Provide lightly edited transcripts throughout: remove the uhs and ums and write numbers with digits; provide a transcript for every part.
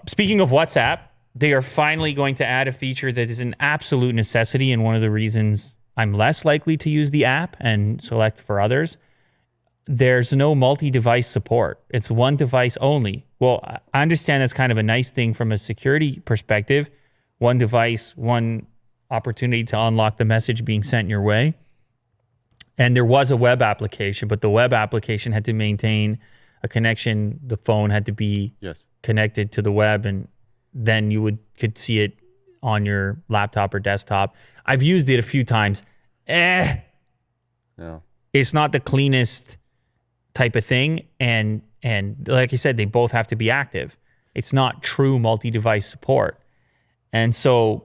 Speaking of WhatsApp, they are finally going to add a feature that is an absolute necessity, and one of the reasons I'm less likely to use the app and select for others. There's no multi-device support. It's one device only. Well, I understand that's kind of a nice thing from a security perspective. One device, one opportunity to unlock the message being sent your way. And there was a web application, but the web application had to maintain a connection. The phone had to be connected to the web, and then you could see it on your laptop or desktop. I've used it a few times. It's not the cleanest type of thing, and like I said, they both have to be active. It's not true multi-device support. And so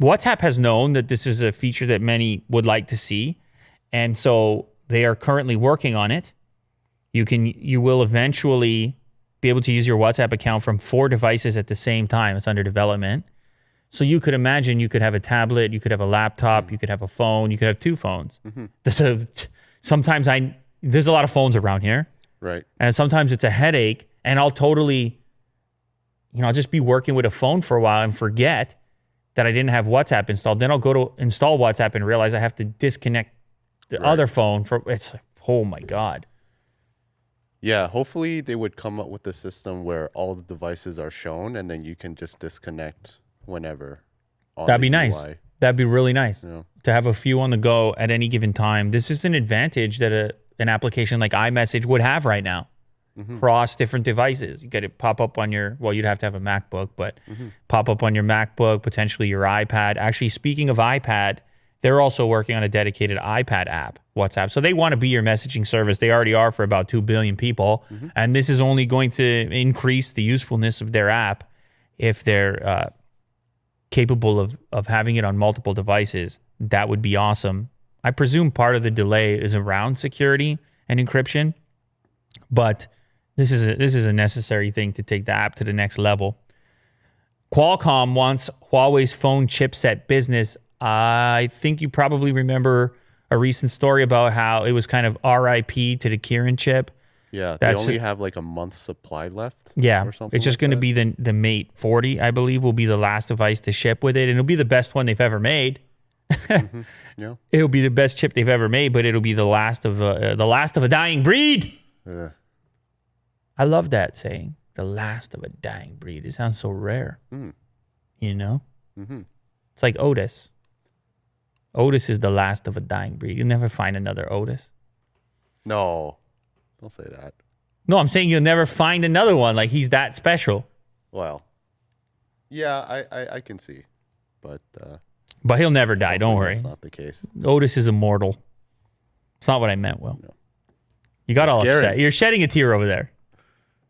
WhatsApp has known that this is a feature that many would like to see, and so they are currently working on it. You will eventually be able to use your WhatsApp account from 4 devices at the same time. It's under development. So you could imagine you could have a tablet, you could have a laptop, you could have a phone, you could have 2 phones. So sometimes there's a lot of phones around here. Right. And sometimes it's a headache, and I'll totally, I'll just be working with a phone for a while and forget that I didn't have WhatsApp installed. Then I'll go to install WhatsApp and realize I have to disconnect the other phone it's like, oh my God. Yeah, hopefully they would come up with a system where all the devices are shown and then you can just disconnect whenever. That'd be nice. That'd be really nice to have a few on the go at any given time. This is an advantage that an application like iMessage would have right now. Cross different devices. You get it pop up on you'd have to have a MacBook, but pop up on your MacBook, potentially your iPad. Actually, speaking of iPad, they're also working on a dedicated iPad app, WhatsApp. So they want to be your messaging service. They already are for about 2 billion people. And this is only going to increase the usefulness of their app if they're capable of having it on multiple devices. That would be awesome. I presume part of the delay is around security and encryption, but this is a necessary thing to take the app to the next level. Qualcomm wants Huawei's phone chipset business. I think you probably remember a recent story about how it was kind of RIP to the Kirin chip. Yeah, they only have like a month's supply left. Yeah, or something it's just going to be the Mate 40, I believe, will be the last device to ship with it. And it'll be the best one they've ever made. Yeah, it'll be the best chip they've ever made, but it'll be the last of a dying breed. I love that saying, the last of a dying breed. It sounds so rare. It's like Otis. Otis is the last of a dying breed. You'll never find another Otis. No, don't say that. No, I'm saying you'll never find another one. Like, he's that special. Well, yeah, I can see, but he'll never die. Don't worry. That's not the case. Otis is immortal. It's not what I meant, Will. No. You got all upset. You're shedding a tear over there.